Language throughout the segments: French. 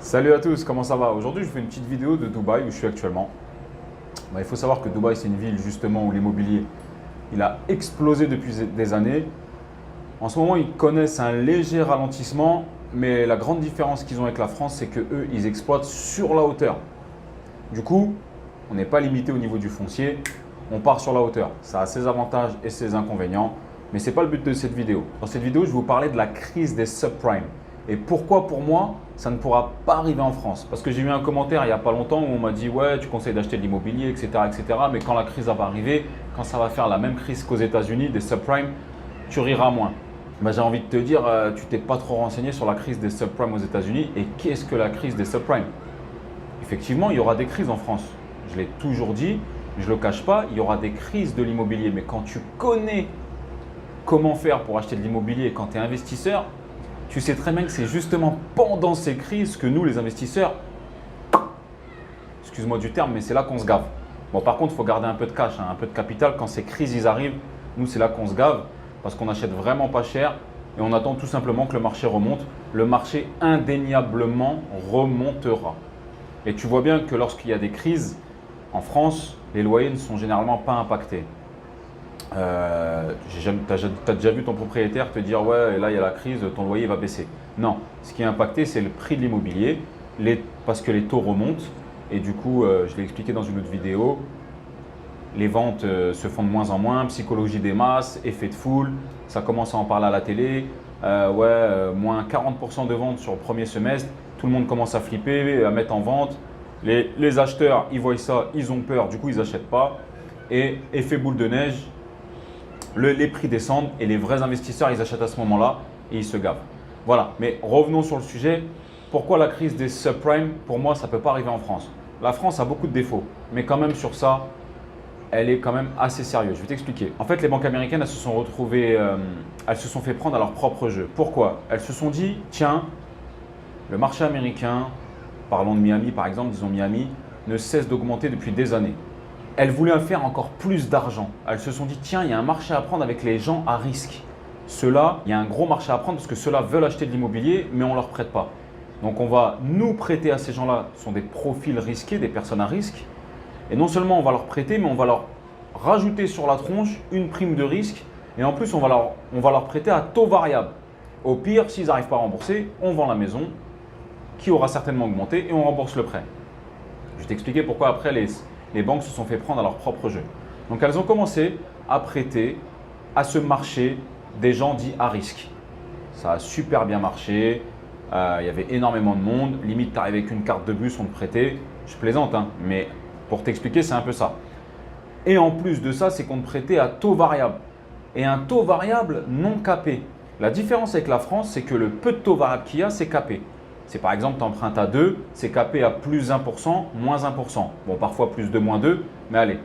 Salut à tous, comment ça va? Aujourd'hui, je fais une petite vidéo de Dubaï où je suis actuellement. Il faut savoir que Dubaï, c'est une ville justement où l'immobilier il a explosé depuis des années. En ce moment, ils connaissent un léger ralentissement, mais la grande différence qu'ils ont avec la France, c'est qu'eux, ils exploitent sur la hauteur. Du coup, on n'est pas limité au niveau du foncier, on part sur la hauteur. Ça a ses avantages et ses inconvénients, mais ce n'est pas le but de cette vidéo. Dans cette vidéo, je vais vous parler de la crise des subprimes. Et pourquoi pour moi, ça ne pourra pas arriver en France? Parce que j'ai eu un commentaire il n'y a pas longtemps où on m'a dit « Ouais, tu conseilles d'acheter de l'immobilier, etc., etc. Mais quand la crise va arriver, quand ça va faire la même crise qu'aux États-Unis, des subprimes, tu riras moins. » J'ai envie de te dire, tu t'es pas trop renseigné sur la crise des subprimes aux États-Unis. Et qu'est-ce que la crise des subprimes? Effectivement, il y aura des crises en France. Je l'ai toujours dit, je ne le cache pas, il y aura des crises de l'immobilier. Mais quand tu connais comment faire pour acheter de l'immobilier quand tu es investisseur, tu sais très bien que c'est justement pendant ces crises que nous, les investisseurs, excuse-moi du terme, mais c'est là qu'on se gave. Bon, par contre, il faut garder un peu de cash, un peu de capital. Quand ces crises ils arrivent, nous, c'est là qu'on se gave parce qu'on achète vraiment pas cher et on attend tout simplement que le marché remonte. Le marché indéniablement remontera. Et tu vois bien que lorsqu'il y a des crises en France, les loyers ne sont généralement pas impactés. Tu as déjà vu ton propriétaire te dire « Ouais, là, il y a la crise, ton loyer va baisser ». Non, ce qui est impacté, c'est le prix de l'immobilier parce que les taux remontent. Et du coup, je l'ai expliqué dans une autre vidéo, les ventes se font de moins en moins, psychologie des masses, effet de foule, ça commence à en parler à la télé. Moins 40% de ventes sur le premier semestre, tout le monde commence à flipper, à mettre en vente. Les acheteurs, ils voient ça, ils ont peur, du coup, ils n'achètent pas. Et effet boule de neige, les prix descendent et les vrais investisseurs, ils achètent à ce moment-là et ils se gavent. Voilà, mais revenons sur le sujet. Pourquoi la crise des subprimes? Pour moi, ça ne peut pas arriver en France. La France a beaucoup de défauts, mais quand même sur ça, elle est quand même assez sérieuse. Je vais t'expliquer. En fait, les banques américaines, elles se sont retrouvées, elles se sont fait prendre à leur propre jeu. Pourquoi? Elles se sont dit, tiens, le marché américain, parlons de Miami par exemple, disons Miami, ne cesse d'augmenter depuis des années. Elles voulaient faire encore plus d'argent. Elles se sont dit, tiens, il y a un marché à prendre avec les gens à risque. Ceux-là, il y a un gros marché à prendre parce que ceux-là veulent acheter de l'immobilier, mais on ne leur prête pas. Donc, on va nous prêter à ces gens-là. Ce sont des profils risqués, des personnes à risque. Et non seulement on va leur prêter, mais on va leur rajouter sur la tronche une prime de risque. Et en plus, on va leur prêter à taux variable. Au pire, s'ils n'arrivent pas à rembourser, on vend la maison qui aura certainement augmenté et on rembourse le prêt. Je vais t'expliquer pourquoi après les banques se sont fait prendre à leur propre jeu. Donc, elles ont commencé à prêter à ce marché des gens dits à risque. Ça a super bien marché. Il y avait énormément de monde. Limite, tu arrives avec une carte de bus, on te prêtait. Je plaisante, hein, mais pour t'expliquer, c'est un peu ça. Et en plus de ça, c'est qu'on te prêtait à taux variable. Et un taux variable non capé. La différence avec la France, c'est que le peu de taux variable qu'il y a, c'est capé. C'est par exemple, tu empruntes à 2, c'est capé à plus 1%, moins 1%. Bon, parfois plus 2, moins 2, mais allez.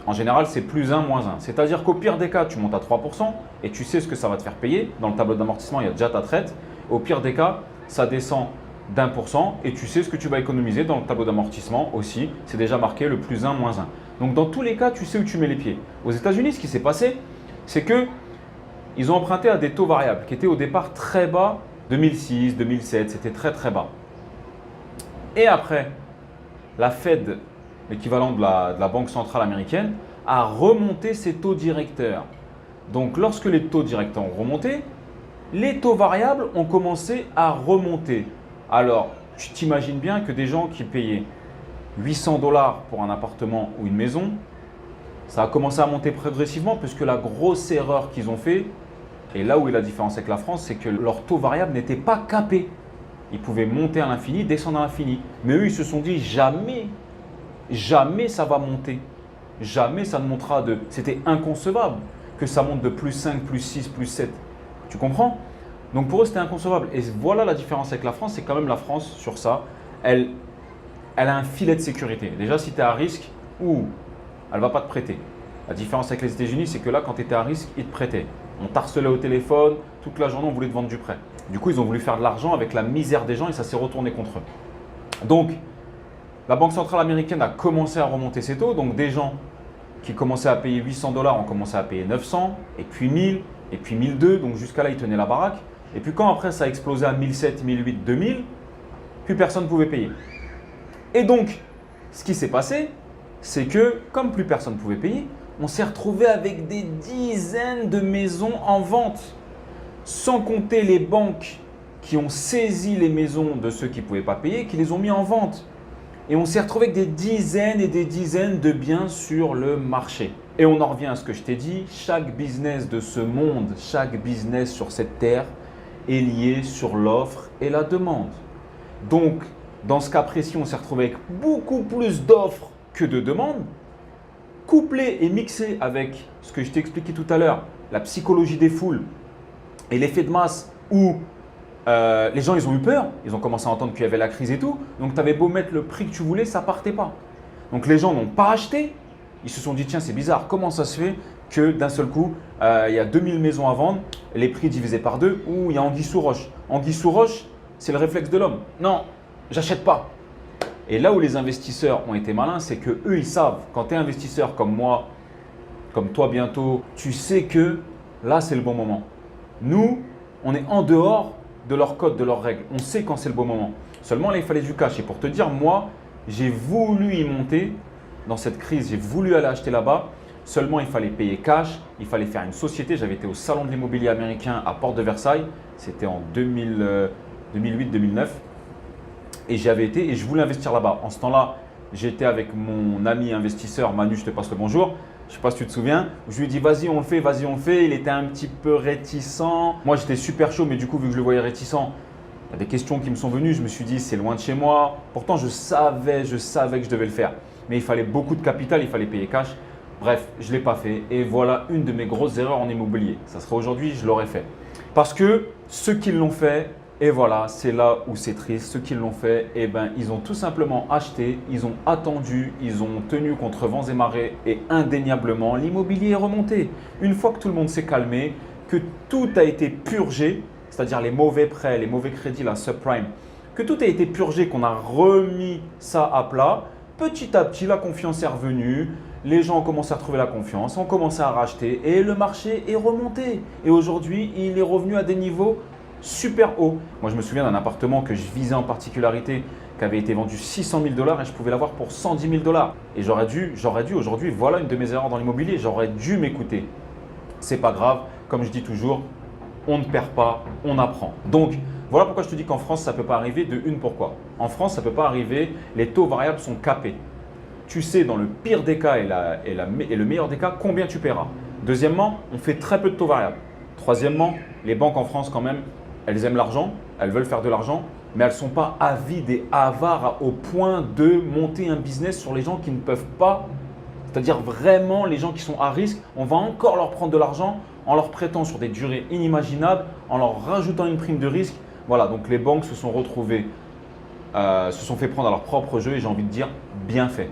En général, c'est plus 1, moins 1. C'est-à-dire qu'au pire des cas, tu montes à 3% et tu sais ce que ça va te faire payer. Dans le tableau d'amortissement, il y a déjà ta traite. Au pire des cas, ça descend d'1% et tu sais ce que tu vas économiser dans le tableau d'amortissement aussi. C'est déjà marqué le plus 1, moins 1. Donc, dans tous les cas, tu sais où tu mets les pieds. Aux États-Unis, ce qui s'est passé, c'est qu'ils ont emprunté à des taux variables qui étaient au départ très bas. 2006, 2007, c'était très très bas. Et après, la Fed, l'équivalent de la Banque centrale américaine, a remonté ses taux directeurs. Donc, lorsque les taux directeurs ont remonté, les taux variables ont commencé à remonter. Alors, tu t'imagines bien que des gens qui payaient 800 $ pour un appartement ou une maison, ça a commencé à monter progressivement puisque la grosse erreur qu'ils ont fait, et là où est la différence avec la France, c'est que leur taux variable n'était pas capé. Ils pouvaient monter à l'infini, descendre à l'infini. Mais eux, ils se sont dit jamais, jamais ça va monter. Jamais ça ne montera de… C'était inconcevable que ça monte de plus 5, plus 6, plus 7. Tu comprends? Donc pour eux, c'était inconcevable. Et voilà la différence avec la France, c'est quand même la France sur ça. Elle a un filet de sécurité. Déjà, si tu es à risque, elle ne va pas te prêter. La différence avec les États-Unis, c'est que là, quand tu étais à risque, ils te prêtaient. On t'harcelait au téléphone, toute la journée, on voulait te vendre du prêt. Du coup, ils ont voulu faire de l'argent avec la misère des gens et ça s'est retourné contre eux. Donc, la Banque centrale américaine a commencé à remonter ses taux. Donc, des gens qui commençaient à payer 800 $ ont commencé à payer 900, et puis 1000, et puis 1002. Donc, jusqu'à là, ils tenaient la baraque. Et puis, quand après, ça a explosé à 1007, 1008, 2000, plus personne ne pouvait payer. Et donc, ce qui s'est passé, c'est que comme plus personne ne pouvait payer, on s'est retrouvé avec des dizaines de maisons en vente, sans compter les banques qui ont saisi les maisons de ceux qui ne pouvaient pas payer, qui les ont mis en vente. Et on s'est retrouvé avec des dizaines et des dizaines de biens sur le marché. Et on en revient à ce que je t'ai dit, chaque business de ce monde, chaque business sur cette terre est lié sur l'offre et la demande. Donc, dans ce cas précis, on s'est retrouvé avec beaucoup plus d'offres que de demandes, couplé et mixé avec ce que je t'ai expliqué tout à l'heure, la psychologie des foules et l'effet de masse où les gens ils ont eu peur, ils ont commencé à entendre qu'il y avait la crise et tout, donc tu avais beau mettre le prix que tu voulais, ça ne partait pas. Donc les gens n'ont pas acheté, ils se sont dit tiens c'est bizarre, comment ça se fait que d'un seul coup il y a 2000 maisons à vendre, les prix divisés par deux, ou il y a anguille sous roche. Anguille sous roche, c'est le réflexe de l'homme. Non, j'achète pas. Et là où les investisseurs ont été malins, c'est que eux ils savent, quand tu es investisseur comme moi, comme toi bientôt, tu sais que là c'est le bon moment. Nous, on est en dehors de leurs codes, de leurs règles. On sait quand c'est le bon moment. Seulement là il fallait du cash. Et pour te dire, moi, j'ai voulu y monter dans cette crise, j'ai voulu aller acheter là-bas. Seulement il fallait payer cash, il fallait faire une société. J'avais été au salon de l'immobilier américain à Porte de Versailles, c'était en 2008-2009. Et j'y avais été et je voulais investir là-bas. En ce temps-là, j'étais avec mon ami investisseur Manu, je te passe le bonjour. Je ne sais pas si tu te souviens. Je lui ai dit vas-y on le fait, vas-y on le fait. Il était un petit peu réticent. Moi j'étais super chaud, mais du coup vu que je le voyais réticent, il y a des questions qui me sont venues. Je me suis dit c'est loin de chez moi. Pourtant je savais que je devais le faire. Mais il fallait beaucoup de capital, il fallait payer cash. Bref, je ne l'ai pas fait. Et voilà une de mes grosses erreurs en immobilier. Ça serait aujourd'hui, je l'aurais fait. Parce que ceux qui l'ont fait, et voilà, c'est là où c'est triste. Ceux qui l'ont fait, eh ben, ils ont tout simplement acheté, ils ont attendu, ils ont tenu contre vents et marées et indéniablement, l'immobilier est remonté. Une fois que tout le monde s'est calmé, que tout a été purgé, c'est-à-dire les mauvais prêts, les mauvais crédits, la subprime, que tout a été purgé, qu'on a remis ça à plat, petit à petit, la confiance est revenue. Les gens ont commencé à retrouver la confiance, ont commencé à racheter et le marché est remonté. Et aujourd'hui, il est revenu à des niveaux super haut. Moi, je me souviens d'un appartement que je visais en particularité qui avait été vendu 600 000 $ et je pouvais l'avoir pour 110 000 $. Et j'aurais dû aujourd'hui, voilà une de mes erreurs dans l'immobilier, j'aurais dû m'écouter. C'est pas grave, comme je dis toujours, on ne perd pas, on apprend. Donc, voilà pourquoi je te dis qu'en France, ça ne peut pas arriver. De une, pourquoi? En France, ça ne peut pas arriver, les taux variables sont capés. Tu sais, dans le pire des cas et le meilleur des cas, combien tu paieras. Deuxièmement, on fait très peu de taux variables. Troisièmement, les banques en France, quand même, elles aiment l'argent, elles veulent faire de l'argent, mais elles ne sont pas avides et avares au point de monter un business sur les gens qui ne peuvent pas. C'est-à-dire vraiment les gens qui sont à risque, on va encore leur prendre de l'argent en leur prêtant sur des durées inimaginables, en leur rajoutant une prime de risque. Voilà, donc les banques se sont retrouvées, se sont fait prendre à leur propre jeu et j'ai envie de dire bien fait.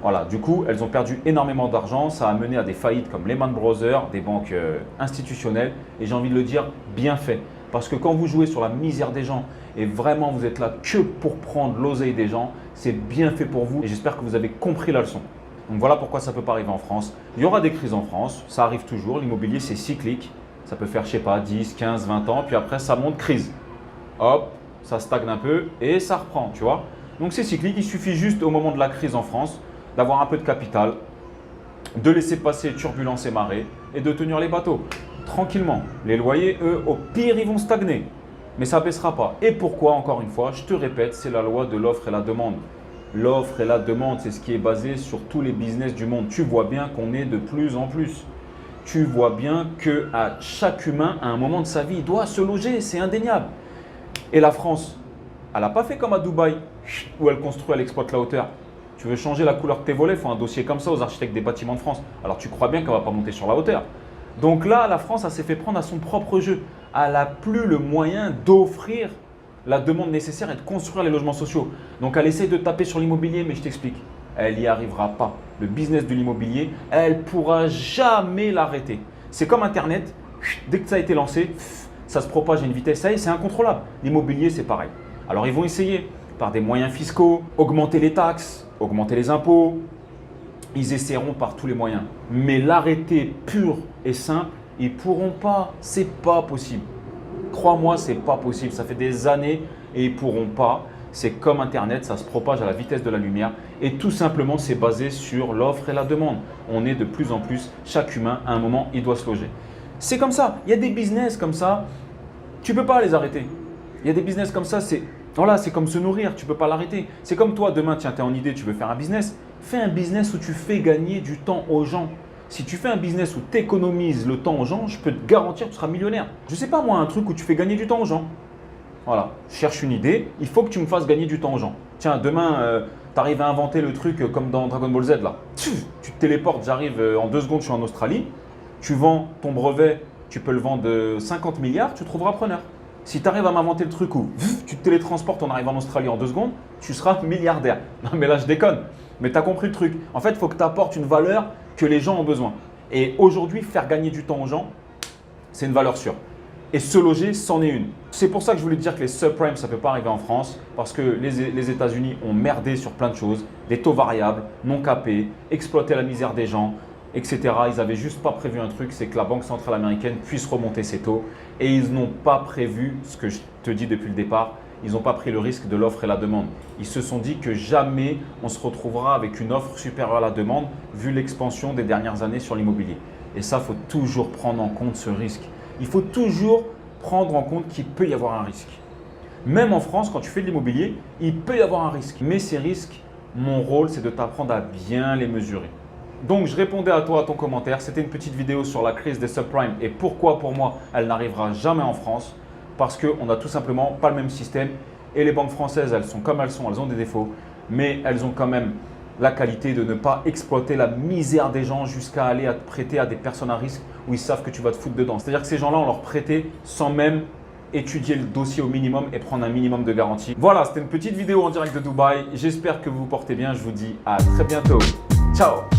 Voilà, du coup, elles ont perdu énormément d'argent. Ça a mené à des faillites comme Lehman Brothers, des banques institutionnelles. Et j'ai envie de le dire, bien fait. Parce que quand vous jouez sur la misère des gens et vraiment vous êtes là que pour prendre l'oseille des gens, c'est bien fait pour vous. Et j'espère que vous avez compris la leçon. Donc voilà pourquoi ça ne peut pas arriver en France. Il y aura des crises en France, ça arrive toujours. L'immobilier, c'est cyclique. Ça peut faire, je sais pas, 10, 15, 20 ans. Puis après, ça monte crise. Hop, ça stagne un peu et ça reprend, tu vois. Donc c'est cyclique. Il suffit juste au moment de la crise en France d'avoir un peu de capital, de laisser passer turbulences et marées et de tenir les bateaux tranquillement. Les loyers, eux, au pire, ils vont stagner, mais ça ne baissera pas. Et pourquoi, encore une fois, je te répète, c'est la loi de l'offre et la demande. L'offre et la demande, c'est ce qui est basé sur tous les business du monde. Tu vois bien qu'on est de plus en plus. Tu vois bien qu'à chaque humain, à un moment de sa vie, il doit se loger, c'est indéniable. Et la France, elle n'a pas fait comme à Dubaï, où elle construit, elle exploite la hauteur. Tu veux changer la couleur de tes volets, il faut un dossier comme ça aux architectes des bâtiments de France. Alors tu crois bien qu'elle ne va pas monter sur la hauteur. Donc là, la France, elle s'est fait prendre à son propre jeu. Elle n'a plus le moyen d'offrir la demande nécessaire et de construire les logements sociaux. Donc elle essaie de taper sur l'immobilier, mais je t'explique, elle n'y arrivera pas. Le business de l'immobilier, elle ne pourra jamais l'arrêter. C'est comme Internet, dès que ça a été lancé, ça se propage à une vitesse, ça y est, c'est incontrôlable. L'immobilier, c'est pareil. Alors ils vont essayer par des moyens fiscaux, augmenter les taxes, augmenter les impôts, ils essaieront par tous les moyens. Mais l'arrêter pur et simple, ils ne pourront pas. C'est pas possible. Crois-moi, c'est pas possible. Ça fait des années et ils ne pourront pas. c'est comme Internet, ça se propage à la vitesse de la lumière et tout simplement, c'est basé sur l'offre et la demande. On est de plus en plus, chaque humain, à un moment, il doit se loger. C'est comme ça. Il y a des business comme ça, tu ne peux pas les arrêter. Il y a des business comme ça, c'est comme se nourrir, tu ne peux pas l'arrêter. C'est comme toi, demain, tiens, tu es en idée, tu veux faire un business. Fais un business où tu fais gagner du temps aux gens. Si tu fais un business où tu économises le temps aux gens, je peux te garantir que tu seras millionnaire. Je ne sais pas moi, un truc où tu fais gagner du temps aux gens. Voilà, cherche une idée, il faut que tu me fasses gagner du temps aux gens. Tiens, demain, tu arrives à inventer le truc comme dans Dragon Ball Z là. Tu te téléportes, j'arrive en 2 secondes, je suis en Australie. Tu vends ton brevet, tu peux le vendre 50 milliards, tu trouveras preneur. Si tu arrives à m'inventer le truc où tu te télétransportes, on arrive en Australie en 2 secondes, tu seras milliardaire. Non mais là je déconne, mais tu as compris le truc. En fait, il faut que tu apportes une valeur que les gens ont besoin. Et aujourd'hui, faire gagner du temps aux gens, c'est une valeur sûre. Et se loger, c'en est une. C'est pour ça que je voulais te dire que les subprimes, ça ne peut pas arriver en France parce que les États-Unis ont merdé sur plein de choses, des taux variables, non capés, exploité la misère des gens, etc. Ils n'avaient juste pas prévu un truc, c'est que la Banque centrale américaine puisse remonter ses taux et ils n'ont pas prévu ce que je te dis depuis le départ. Ils n'ont pas pris le risque de l'offre et la demande. Ils se sont dit que jamais on se retrouvera avec une offre supérieure à la demande vu l'expansion des dernières années sur l'immobilier. Et ça, il faut toujours prendre en compte ce risque. Il faut toujours prendre en compte qu'il peut y avoir un risque. Même en France, quand tu fais de l'immobilier, il peut y avoir un risque. Mais ces risques, mon rôle, c'est de t'apprendre à bien les mesurer. Donc, je répondais à toi, à ton commentaire. C'était une petite vidéo sur la crise des subprimes et pourquoi, pour moi, elle n'arrivera jamais en France. Parce qu'on n'a tout simplement pas le même système. Et les banques françaises, elles sont comme elles sont, elles ont des défauts. Mais elles ont quand même la qualité de ne pas exploiter la misère des gens jusqu'à aller à te prêter à des personnes à risque où ils savent que tu vas te foutre dedans. C'est-à-dire que ces gens-là, on leur prêtait sans même étudier le dossier au minimum et prendre un minimum de garantie. Voilà, c'était une petite vidéo en direct de Dubaï. J'espère que vous vous portez bien. Je vous dis à très bientôt. Ciao!